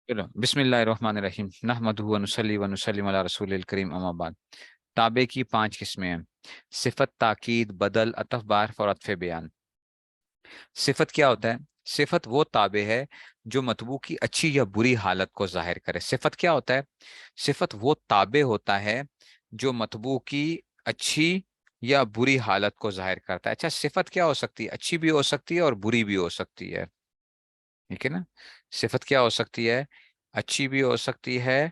چلو بسم اللہ الرحمن الرحیم نحمدہ و نصلی و نسلم علی رسول الکریم اما بعد۔ تابع کی 5 قسمیں ہیں: صفت، تاکید، بدل، عطف، بعرف اور عطف بیان۔ صفت کیا ہوتا ہے؟ صفت وہ تابع ہے جو مطبوع کی اچھی یا بری حالت کو ظاہر کرے۔ صفت کیا ہوتا ہے؟ صفت وہ تابع ہوتا ہے جو مطبوع کی اچھی یا بری حالت کو ظاہر کرتا ہے۔ اچھا، صفت کیا ہو سکتی ہے؟ اچھی بھی ہو سکتی ہے اور بری بھی ہو سکتی ہے، ٹھیک ہے نا؟ صفت کیا ہو سکتی ہے؟ اچھی بھی ہو سکتی ہے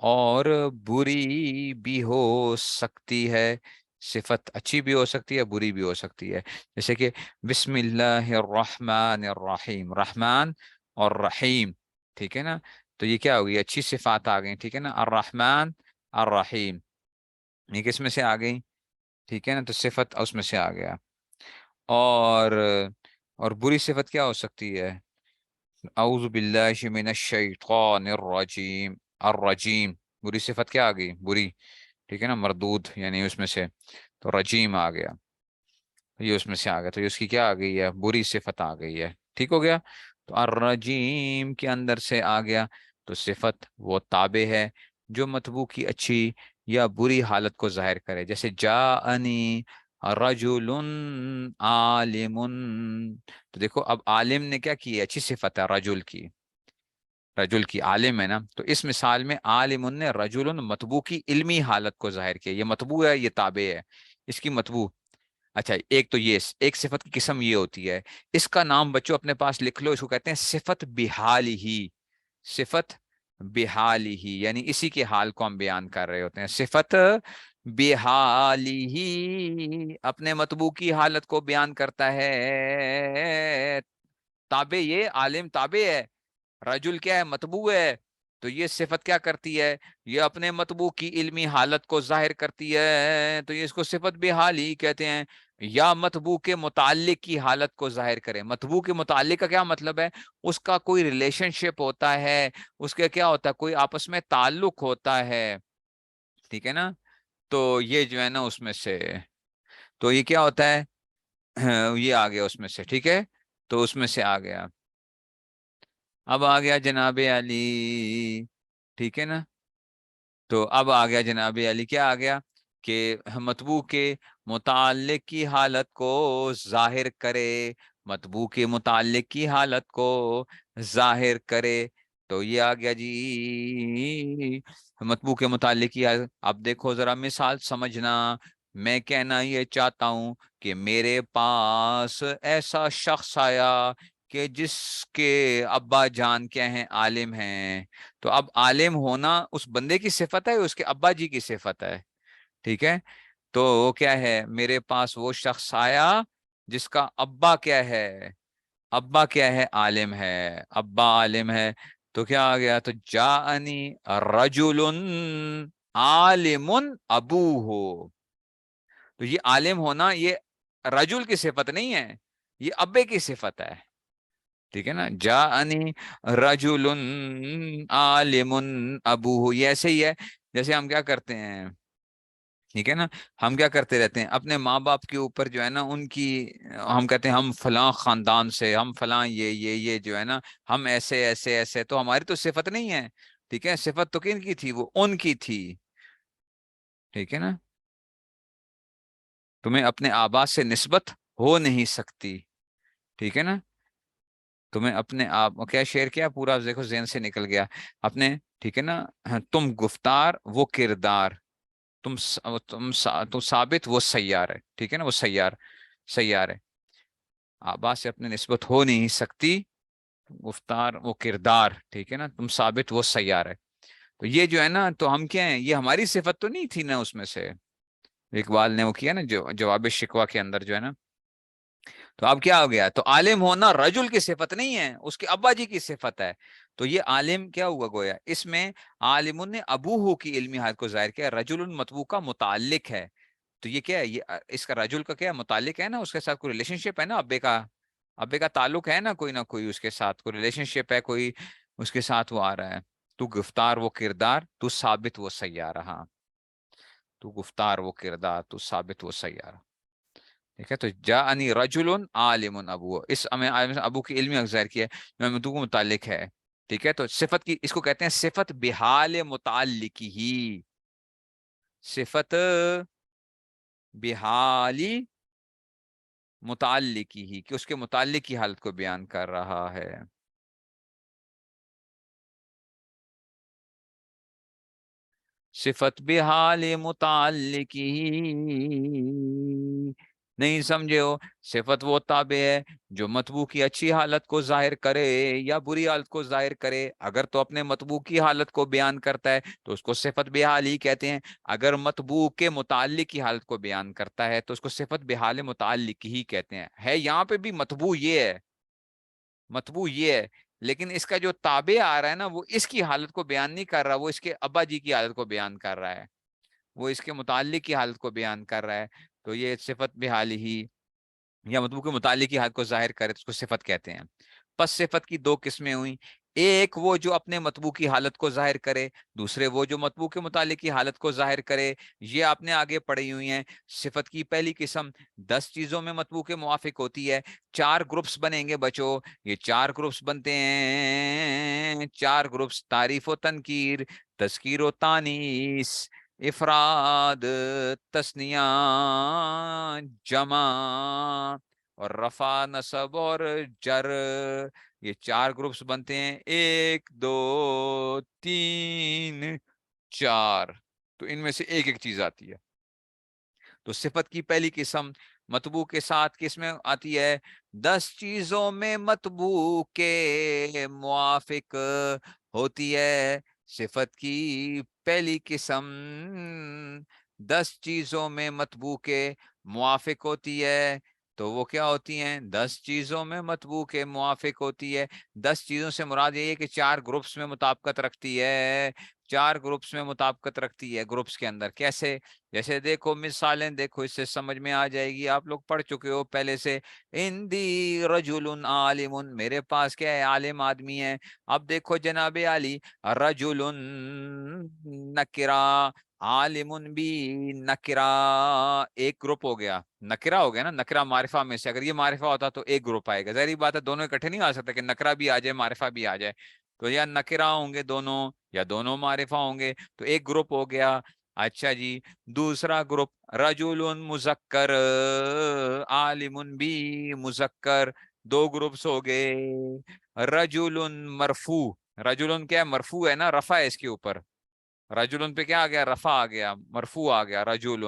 اور بری بھی ہو سکتی ہے۔ صفت اچھی بھی ہو سکتی ہے، بری بھی ہو سکتی ہے۔ جیسے کہ بسم اللہ الرحمن الرحیم، رحمان اور رحیم، ٹھیک ہے نا؟ تو یہ کیا ہوگی؟ اچھی صفات آ گئی، ٹھیک ہے نا؟ الرحمن الرحیم، یہ کس میں سے آ گئی؟ ٹھیک ہے نا؟ تو صفت اس میں سے آ گیا۔ اور بری صفت کیا ہو سکتی ہے؟ اعوذ باللہ من الشیطان الرجیم، الرجیم بری صفت کیا آ گئی؟ بری، ٹھیک ہے نا؟ مردود یعنی اس میں سے، تو رجیم آ گیا، یہ اس میں سے آ گیا، تو یہ اس کی کیا آ گئی ہے؟ بری صفت آ گئی ہے، ٹھیک ہو گیا؟ تو الرجیم کے اندر سے آ گیا، تو صفت وہ تابع ہے جو مطبوع کی اچھی یا بری حالت کو ظاہر کرے۔ جیسے جاءنی رجل عالم، تو دیکھو اب عالم نے کیا کی ہے؟ اچھی صفت ہے رجل کی، رجل کی عالم ہے نا؟ تو اس مثال میں عالم نے رجل مطبوع کی علمی حالت کو ظاہر کیا۔ یہ مطبوع ہے، یہ تابع ہے، اس کی مطبوع۔ اچھا، ایک تو یہ ایک صفت کی قسم یہ ہوتی ہے، اس کا نام بچوں اپنے پاس لکھ لو، اس کو کہتے ہیں صفت بحال ہی۔ صفت بحال ہی یعنی اسی کے حال کو ہم بیان کر رہے ہوتے ہیں۔ صفت بحال ہی اپنے مطبوع کی حالت کو بیان کرتا ہے۔ تابع، یہ عالم تابع ہے، رجل کیا ہے؟ مطبوع ہے۔ تو یہ صفت کیا کرتی ہے؟ یہ اپنے مطبوع کی علمی حالت کو ظاہر کرتی ہے، تو یہ اس کو صفت بحال ہی کہتے ہیں۔ یا مطبوع کے متعلق کی حالت کو ظاہر کرے۔ مطبوع کے متعلق کا کیا مطلب ہے؟ اس کا کوئی ریلیشن شپ ہوتا ہے، اس کے کیا ہوتا ہے؟ کوئی آپس میں تعلق ہوتا ہے، ٹھیک ہے نا؟ تو یہ جو ہے نا اس میں سے، تو یہ کیا ہوتا ہے؟ یہ آ گیا اس میں سے، ٹھیک ہے؟ تو اس میں سے آ گیا، اب آ گیا جناب علی، ٹھیک ہے نا؟ تو اب آ گیا جناب علی، کیا آ گیا؟ کہ مطبوع کے متعلق کی حالت کو ظاہر کرے، مطبوع کے متعلق کی حالت کو ظاہر کرے۔ تو یہ آ گیا جی مطبوع کے متعلق کی حالت۔ اب دیکھو ذرا مثال سمجھنا، میں کہنا یہ چاہتا ہوں کہ میرے پاس ایسا شخص آیا کہ جس کے ابا جان کیا ہیں؟ عالم ہیں۔ تو اب عالم ہونا اس بندے کی صفت ہے، اس کے ابا جی کی صفت ہے، ٹھیک ہے؟ تو وہ کیا ہے؟ میرے پاس وہ شخص آیا جس کا ابا کیا ہے؟ ابا کیا ہے؟ عالم ہے، ابا عالم ہے۔ تو کیا آ گیا؟ تو جاءنی رجل عالم ابوہ، تو یہ عالم ہونا یہ رجل کی صفت نہیں ہے، یہ ابے کی صفت ہے، ٹھیک ہے نا؟ جاءنی رجل عالم ابوہ، یہ ایسے ہی ہے جیسے ہم کیا کرتے ہیں، ٹھیک ہے نا؟ ہم کیا کرتے رہتے ہیں اپنے ماں باپ کے اوپر جو ہے نا ان کی، ہم کہتے ہیں ہم فلاں خاندان سے، ہم فلاں یہ جو ہے نا ہم ایسے ایسے ایسے، تو ہماری تو صفت نہیں ہے، ٹھیک ہے؟ صفت تو کن کی تھی؟ وہ ان کی تھی، ٹھیک ہے نا؟ تمہیں اپنے آبا سے نسبت ہو نہیں سکتی، ٹھیک ہے نا؟ تمہیں اپنے آپ کیا شعر کیا پورا دیکھو ذہن سے نکل گیا اپنے، ٹھیک ہے نا؟ ہاں، تم گفتار وہ کردار، تم ثابت وہ سیار ہے، ٹھیک ہے نا؟ وہ سیار، سیار ہے، آبا سے اپنے نسبت ہو نہیں سکتی، گفتار وہ کردار، ٹھیک ہے نا؟ تم ثابت وہ سیار ہے۔ تو یہ جو ہے نا، تو ہم کیا ہیں؟ یہ ہماری صفت تو نہیں تھی نا اس میں سے، اقبال نے وہ کیا نا جو جواب شکوہ کے اندر جو ہے نا، تو اب کیا ہو گیا؟ تو عالم ہونا رجل کی صفت نہیں ہے، اس کے ابا جی کی صفت ہے۔ تو یہ عالم کیا ہوا گویا اس میں؟ عالم نے ابوہ کی علمی حالت کو ظاہر کیا، رجل مطبوع کا متعلق ہے۔ تو یہ کیا ہے؟ یہ اس کا رجل کا کیا متعلق ہے نا، اس کے ساتھ کوئی ریلیشن شپ ہے نا، ابے کا، ابے کا تعلق ہے نا، کوئی نہ کوئی اس کے ساتھ کوئی ریلیشن شپ ہے، کوئی اس کے ساتھ وہ آ رہا ہے۔ تو گفتار وہ کردار، تو ثابت وہ سیارہ، ہاں، تو گفتار وہ کردار، تو ثابت وہ سیارہ، ٹھیک ہے؟ تو جاءنی رجل عالم ابو، اس ابو کی علمی ظاہر کیا ہے جو مطبوع کو متعلق ہے، ٹھیک ہے، تو صفت کی اس کو کہتے ہیں صفت بحال متعلق ہی، صفت بحالی متعلق ہی، کہ اس کے متعلق کی حالت کو بیان کر رہا ہے۔ صفت بحال متعلق ہی، نہیں سمجھے ہو؟ صفت وہ تابع ہے جو مطبوع کی اچھی حالت کو ظاہر کرے یا بری حالت کو ظاہر کرے۔ اگر تو اپنے مطبوع کی حالت کو بیان کرتا ہے تو اس کو صفت بحال ہی کہتے ہیں، اگر مطبوع کے متعلق کی حالت کو بیان کرتا ہے تو اس کو صفت بحال متعلق ہی کہتے ہیں۔ ہے یہاں پہ بھی مطبوع یہ ہے، مطبوع یہ ہے، لیکن اس کا جو تابع آ رہا ہے نا، وہ اس کی حالت کو بیان نہیں کر رہا، وہ اس کے ابا جی کی حالت کو بیان کر رہا ہے، وہ اس کے متعلق کی حالت کو بیان کر رہا ہے، تو یہ صفت بحال ہی یا مطبوع کے متعلق کی حالت کو ظاہر کرے تو اس کو صفت کہتے ہیں۔ پس صفت کی دو قسمیں ہوئیں، ایک وہ جو اپنے مطبوع کی حالت کو ظاہر کرے، دوسرے وہ جو مطبوع کے متعلق کی حالت کو ظاہر کرے۔ یہ آپ نے آگے پڑھی ہوئی ہیں۔ صفت کی پہلی قسم 10 چیزوں میں مطبوع کے موافق ہوتی ہے۔ 4 گروپس بنیں گے بچوں، یہ 4 گروپس بنتے ہیں، 4 گروپس: تعریف و تنکیر، تذکیر و تانیث، افراد، تثنیہ، جمع، اور رفع، نصب اور جر۔ یہ 4 گروپس بنتے ہیں، 1 2 3 4، تو ان میں سے ایک ایک چیز آتی ہے۔ تو صفت کی پہلی قسم مطبوع کے ساتھ کس میں آتی ہے؟ 10 چیزوں میں مطبوع کے موافق ہوتی ہے۔ صفت کی پہلی قسم 10 چیزوں میں مطبوع کے موافق ہوتی ہے، تو وہ کیا ہوتی ہیں؟ 10 چیزوں میں مطبوع کے موافق ہوتی ہے۔ 10 چیزوں سے مراد یہ ہے کہ 4 گروپس میں مطابقت رکھتی ہے، 4 گروپس میں مطابقت رکھتی ہے۔ گروپس کے اندر کیسے؟ جیسے دیکھو مثالیں دیکھو، اس سے سمجھ میں آ جائے گی، آپ لوگ پڑھ چکے ہو پہلے سے۔ اندی رجل عالم، میرے پاس کیا ہے؟ عالم آدمی ہے۔ اب دیکھو جناب علی، رجل نکرا، عالم بھی نکرا، ایک گروپ ہو گیا، نکرا ہو گیا نا، نکرا معرفہ میں سے، اگر یہ معرفہ ہوتا تو ایک گروپ آئے گا، ظاہری بات ہے دونوں اکٹھے نہیں آ سکتے کہ نکرا بھی آ جائے معرفہ بھی آ جائے، تو یا نکرا ہوں گے دونوں یا دونوں معرفہ ہوں گے، تو ایک گروپ ہو گیا۔ اچھا جی، دوسرا گروپ رجل مذکر، عالم بھی مذکر، 2 گروپس ہو گئے۔ رجل مرفوع، رجل کیا ہے؟ مرفوع ہے نا، رفع ہے اس کے اوپر، رجل پہ کیا آ گیا؟ رفع آ گیا، مرفوع آ گیا رجل۔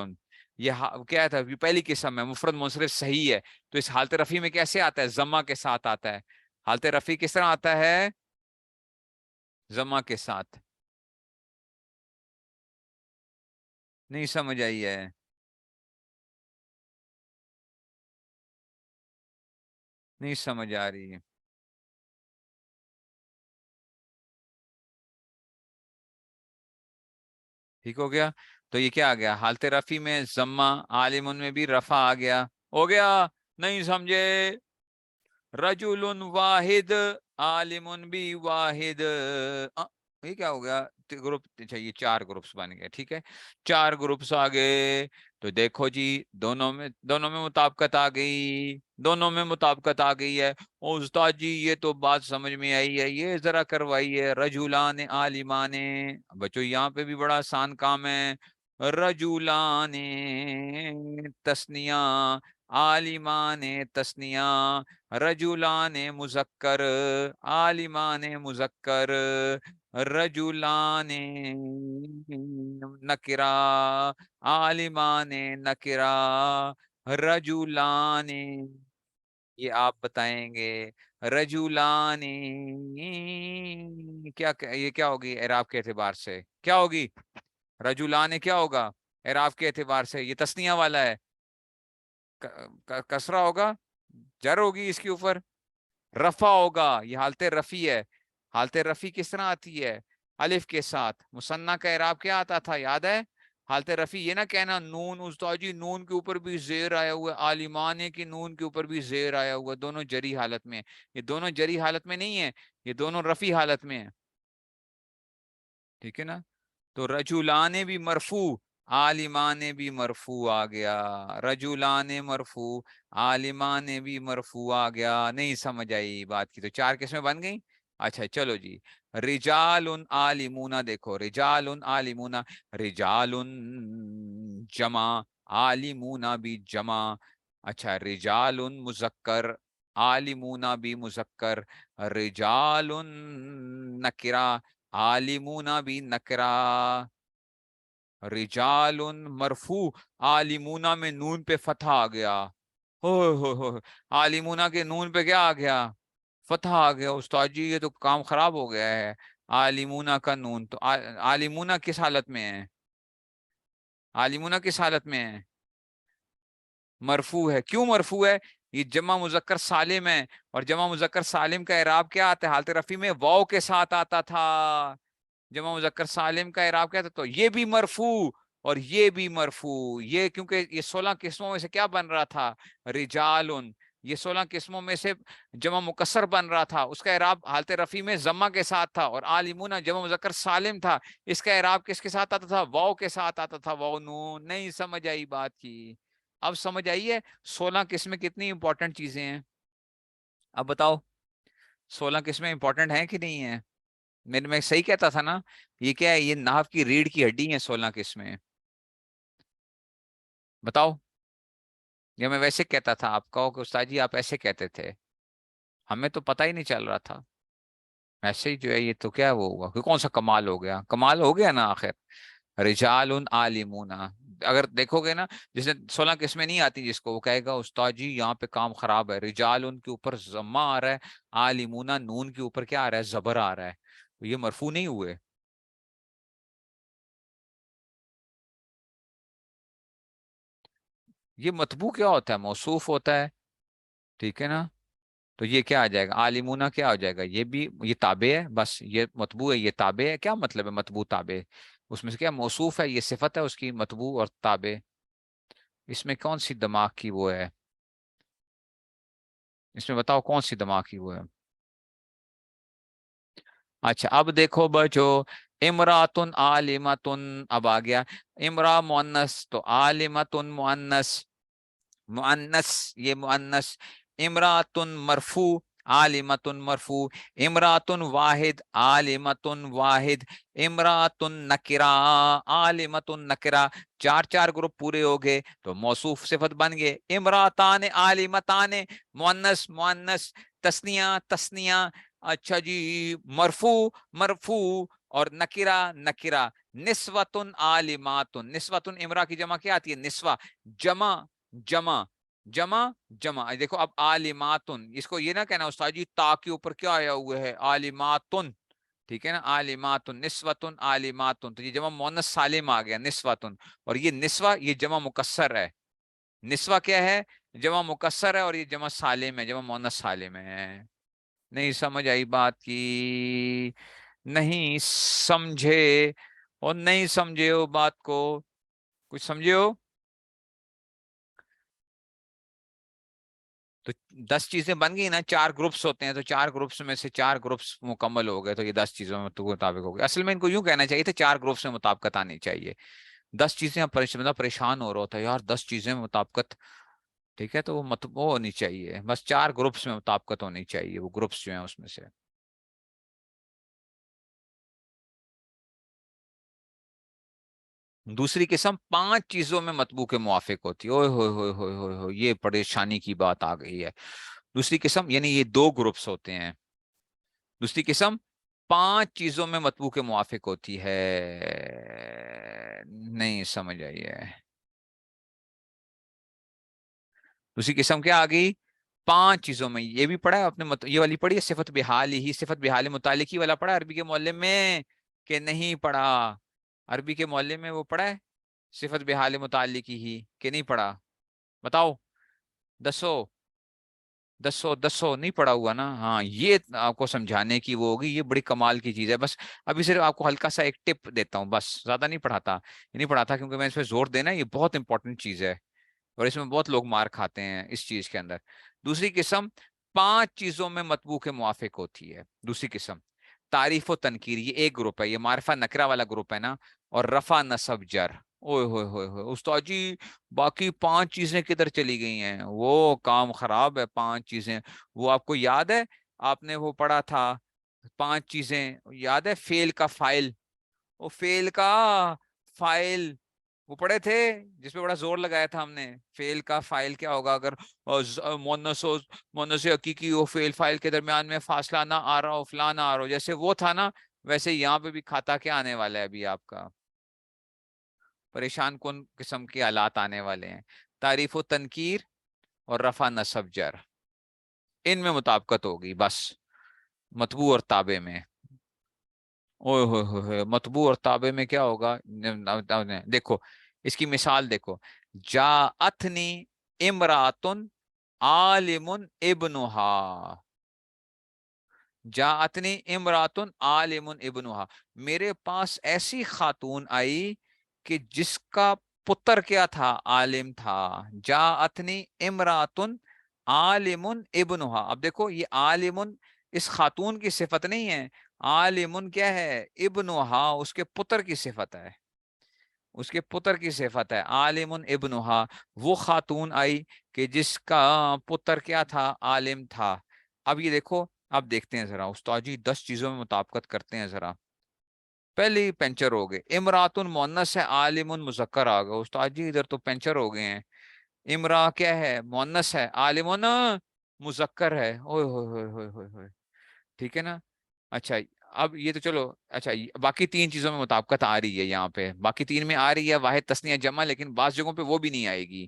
یہ کیا تھا؟ پہلی قسم ہے، مفرد منصرف صحیح ہے، تو اس حالت رفع میں کیسے آتا ہے؟ ضمہ کے ساتھ آتا ہے۔ حالت رفع کس طرح آتا ہے؟ ضمہ کے ساتھ۔ نہیں سمجھ آئی ہے؟ نہیں سمجھ آ رہی ہے؟ ٹھیک ہو گیا؟ تو یہ کیا آ گیا؟ حالت رفع میں ضمہ، عالم میں بھی رفع آ گیا، ہو گیا؟ نہیں سمجھے؟ رجل واحد، عالم بھی واحد، یہ کیا ہو گیا؟ گروپ چاہیے، 4 گروپس بن گئے، ٹھیک ہے، 4 گروپس آ گئے۔ تو دیکھو جی، دونوں میں مطابقت آ گئی، دونوں میں مطابقت آ گئی ہے۔ استاد جی یہ تو بات سمجھ میں آئی ہے، یہ ذرا کروائیے، رجولان عالمان، بچوں یہاں پہ بھی بڑا آسان کام ہے۔ رجولان تثنیہ، عالمان تثنیہ، رجولان مذکر، عالمان مذکر، رجولان نکرا، عالمان نکرا، رجولان، یہ آپ بتائیں گے، رجولان، یہ کیا ہوگی اعراب کے اعتبار سے؟ کیا ہوگی؟ رجولان کیا ہوگا اعراب کے اعتبار سے؟ یہ تثنیہ والا ہے، کسرہ ہوگا، جر ہوگی اس کے اوپر، رفع ہوگا، یہ حالت رفع ہے۔ حالت رفع کس طرح آتی ہے؟ الف کے ساتھ۔ مثنیٰ کا اعراب کیا آتا تھا یاد ہے؟ حالت رفع یہ نہ کہنا نون، استاد جی نون کے اوپر بھی زیر آیا ہوا ہے، عالمانے کی نون کے اوپر بھی زیر آیا ہوا ہے، دونوں جری حالت میں، یہ دونوں جری حالت میں نہیں ہے، یہ دونوں رفع حالت میں ہے، ٹھیک ہے نا؟ تو رجولان بھی مرفوع، عالمان بھی مرفوع آ گیا، رجولان مرفوع، عالمان بھی مرفوع آ گیا۔ نہیں سمجھ آئی بات کی؟ تو 4 قسمیں بن گئیں، اچھا چلو جی، رجال عالمون، دیکھو رجال عالمون، رجال جمع، عالمون بھی جمع. اچھا رجال مذکر، عالمون بھی مذکر، رجال نکرہ، عالمون بھی نکرہ، رجال مرفوع، عالمون میں نون پہ فتح آ گیا. ہو عالمون کے نون پہ کیا آ گیا؟ فتح آ گیا. استاد جی یہ تو کام خراب ہو گیا ہے. عالمون کا نون تو عالمون کس حالت میں ہے؟ عالمون کس حالت میں ہے؟ مرفوع ہے. کیوں مرفوع ہے؟ یہ جمع مذکر سالم ہے، اور جمع مذکر سالم کا اعراب کیا آتا ہے حالت رفع میں؟ واو کے ساتھ آتا تھا. جمع مذکر سالم کا اعراب کیا تھا؟ تو یہ بھی مرفوع اور یہ بھی مرفوع. یہ کیونکہ یہ 16 قسموں میں سے کیا بن رہا تھا؟ رجال. یہ 16 قسموں میں سے جمع مکسر بن رہا تھا، اس کا اعراب حالت رفع میں ضمہ کے ساتھ تھا. اور عالمون جمع مذکر سالم تھا، اس کا اعراب کس کے ساتھ آتا تھا؟ واو کے ساتھ آتا تھا. واو نون. نہیں سمجھ آئی بات کی؟ اب سمجھ آئیے 16 قسمیں کتنی امپورٹنٹ چیزیں ہیں. اب بتاؤ 16 قسمیں امپورٹنٹ ہیں کہ نہیں ہیں؟ میں صحیح کہتا تھا نا؟ یہ کیا ہے؟ یہ نحو کی ریڑھ کی ہڈی ہے 16 قسمیں. بتاؤ. یا میں ویسے کہتا تھا؟ آپ کہو کہ استاد جی آپ ایسے کہتے تھے، ہمیں تو پتہ ہی نہیں چل رہا تھا. ایسے ہی جو ہے یہ تو کیا وہ ہوگا کہ کون سا کمال ہو گیا؟ کمال ہو گیا نا آخر. رجال عالمون. اگر دیکھو گے نا جس نے 16 قسمیں نہیں آتی جس کو، وہ کہے گا استاد جی یہاں پہ کام خراب ہے. رجال کے اوپر ضمہ آ رہا ہے، عالمون نون کے اوپر کیا آ رہا ہے؟ زبر آ رہا ہے. تو یہ مرفوع نہیں ہوئے. یہ مطبوع کیا ہوتا ہے؟ موصوف ہوتا ہے. ٹھیک ہے نا؟ تو یہ کیا آ جائے گا؟ عالمونہ کیا ہو جائے گا؟ یہ بھی یہ تابع ہے. بس یہ مطبوع ہے، یہ تابع ہے. کیا مطلب ہے مطبوع تابع؟ اس میں سے کیا موصوف ہے، یہ صفت ہے اس کی مطبوع اور تابع. اس میں کون سی دماغ کی وہ ہے؟ اس میں بتاؤ کون سی دماغ کی وہ ہے؟ اچھا اب دیکھو بچو، امراتن عالمتن اب آ گیا. امرا مؤنث تو عالمتن مؤنث، مؤنث یہ مؤنث. امراتن مرفوع، عالمتن مرفوع. امراتن واحد، عالمتن واحد. امراتن نکرہ، عالمتن نکرہ. چار چار گروپ پورے ہو گئے تو موصوف صفت بن گئے. امراتان عالمتان، مؤنث مؤنث. تثنیہ تثنیہ. اچھا جی، مرفوع مرفوع اور نکرہ نکرہ. نسوتن عالماتن، نسوتن امرا کی جمع کیا آتی ہے؟ نسوہ. جمع جمع جمع جمع. دیکھو اب عالماتن، اس کو یہ نہ کہنا استاد جی تا کے اوپر کیا آیا ہوا ہے؟ عالماتن. ٹھیک ہے نا؟ عالماتن نسوتن عالماتن. تو یہ جمع مؤنث سالم آ گیا نسوتن. اور یہ نسوہ یہ جمع مکسر ہے. نسوہ کیا ہے؟ جمع مکسر ہے، اور یہ جمع سالم ہے، جمع مؤنث سالم ہے. نہیں سمجھ آئی بات کی؟ نہیں سمجھے؟ اور نہیں سمجھے ہو بات کو؟ کچھ سمجھے ہو؟ تو 10 چیزیں بن گئی نا. 4 گروپس ہوتے ہیں، تو 4 گروپس میں سے 4 گروپس مکمل ہو گئے، تو یہ 10 چیزوں میں تو مطابق ہو گئے. اصل میں ان کو یوں کہنا چاہیے تھا 4 گروپس میں مطابقت آنی چاہیے. 10 چیزیں پریشان ہو رہا ہوتا ہے یار، 10 چیزیں میں مطابقت. ٹھیک ہے، تو وہ ہونی چاہیے. بس 4 گروپس میں مطابقت ہونی چاہیے، وہ گروپس جو ہیں اس میں سے. دوسری قسم 5 چیزوں میں مطبوع کے موافق ہوتی ہے. اوئے ہوئے ہوئے ہوئے ہوئے ہوئے، یہ پریشانی کی بات آ گئی ہے. دوسری قسم یعنی یہ 2 گروپس ہوتے ہیں. دوسری قسم 5 چیزوں میں مطبوع کے موافق ہوتی ہے. نہیں سمجھ آئی ہے؟ دوسری قسم کیا آ گئی؟ 5 چیزوں میں. یہ بھی پڑھا ہے آپ نے؟ یہ والی پڑھی ہے صفت بحال ہی، صفت بحال متعلق ہی والا پڑھا ہے عربی کے معلم میں کہ نہیں پڑھا؟ عربی کے معلم میں وہ پڑھا ہے صفت بحال متعلق ہی کہ نہیں پڑھا؟ بتاؤ. دسو دسو دسو. نہیں پڑا ہوا نا؟ ہاں یہ آپ کو سمجھانے کی وہ ہوگی. یہ بڑی کمال کی چیز ہے. بس ابھی صرف آپ کو ہلکا سا ایک ٹپ دیتا ہوں، بس زیادہ نہیں پڑھاتا. یہ نہیں پڑھاتا کیونکہ میں اس پہ زور دینا، یہ بہت انپورٹنٹ چیز ہے، اور اس میں بہت لوگ مار کھاتے ہیں اس چیز کے اندر. دوسری قسم 5 چیزوں میں مطبوع کے موافق ہوتی ہے. دوسری قسم تعریف و تنکیر، یہ ایک گروپ ہے، یہ معرفہ نکرہ والا گروپ ہے نا. اور رفع نصب جر. اوئے ہوئے ہوئے ہوئے استاد جی باقی 5 چیزیں کدھر چلی گئی ہیں؟ وہ کام خراب ہے. 5 چیزیں وہ آپ کو یاد ہے؟ آپ نے وہ پڑھا تھا 5 چیزیں یاد ہے. فیل کا فائل, وہ فیل کا فائل وہ پڑھے تھے جس پہ بڑا زور لگایا تھا ہم نے. فیل کا فائل کیا ہوگا اگر مونس حقیقی ہو, فیل فائل کے درمیان میں فاصلہ نہ آ رہا ہو, فلاں نہ آ رہا ہو, جیسے وہ تھا نا ویسے یہاں پہ بھی کھاتا کیا آنے والا ہے ابھی آپ کا, پریشان کن قسم کے آلات آنے والے ہیں. تعریف و تنکیر اور رفع نصب جر, ان میں مطابقت ہوگی بس. مطبوع اور تابع میں, اوہ ہوئے ہوئے ہوئے, مطبوع اور تابع میں کیا ہوگا؟ دیکھو اس کی مثال دیکھو. جاءتنی امراتن عالم ابنها, جاءتنی امراتن عالم ابنها, میرے پاس ایسی خاتون آئی کہ جس کا پتر کیا تھا؟ عالم تھا. جاءتنی امراتن عالم ابنها, اب دیکھو یہ عالم اس خاتون کی صفت نہیں ہے, عالم کیا ہے؟ ابنها, اس کے پتر کی صفت ہے, اس کے پتر کی صفت ہے. عالم ابنها, وہ خاتون آئی کہ جس کا پتر کیا تھا؟ عالم تھا. اب یہ دیکھو, اب دیکھتے ہیں ذرا استاد جی 10 چیزوں میں مطابقت کرتے ہیں ذرا. پہلے ہی پینچر ہو گئے. امراتن مؤنث ہے, عالم مذکر آ گیا. استاد جی ادھر تو پینچر ہو گئے ہیں. امرا کیا ہے؟ مؤنث ہے, عالم مذکر ہے. اوئے ہوئے ہوئے ہوئے ہوئے ہوئے, ٹھیک ہے نا. اچھا اب یہ تو چلو, اچھا باقی 3 چیزوں میں مطابقت آ رہی ہے یہاں پہ, باقی 3 میں آ رہی ہے واحد تثنیہ جمع, لیکن بعض جگہوں پہ وہ بھی نہیں آئے گی.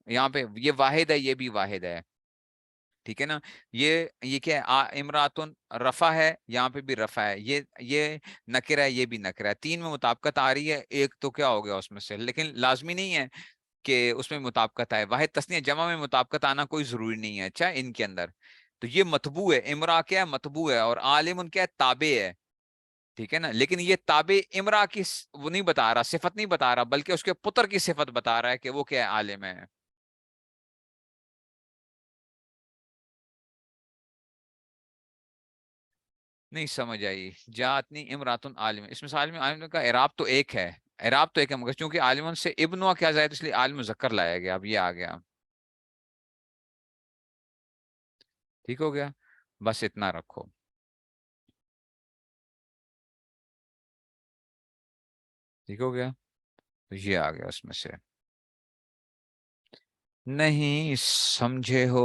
یہاں پہ یہ واحد ہے, یہ بھی واحد ہے, ٹھیک ہے نا. یہ کیا ہے؟ امراتن رفع ہے, یہاں پہ بھی رفع ہے, یہ نکرہ ہے, یہ بھی نکرہ ہے. 3 میں مطابقت آ رہی ہے, ایک تو کیا ہو گیا اس میں سے, لیکن لازمی نہیں ہے کہ اس میں مطابقت آئے. واحد تثنیہ جمع میں مطابقت آنا کوئی ضروری نہیں ہے. اچھا ان کے اندر تو یہ مطبوع ہے, امرا کیا ہے؟ مطبوع ہے, اور عالم ان کیا ہے؟ تابع ہے, ٹھیک ہے نا. لیکن یہ تابع امرا کی وہ نہیں بتا رہا, صفت نہیں بتا رہا, بلکہ اس کے پتر کی صفت بتا رہا ہے کہ وہ کیا ہے؟ عالم ہے. نہیں سمجھ آئی. جاتنی امراتن عالم, اس مثال میں عالم کا اعراب تو ایک ہے, اعراب تو ایک ہے, مگر چونکہ عالمن سے ابن ہوا کیا زائد, اس لیے عالم مذکر لایا گیا. اب یہ آ گیا, ٹھیک ہو گیا. بس اتنا رکھو, ٹھیک ہو گیا. تو یہ آ گیا اس میں سے. نہیں سمجھے ہو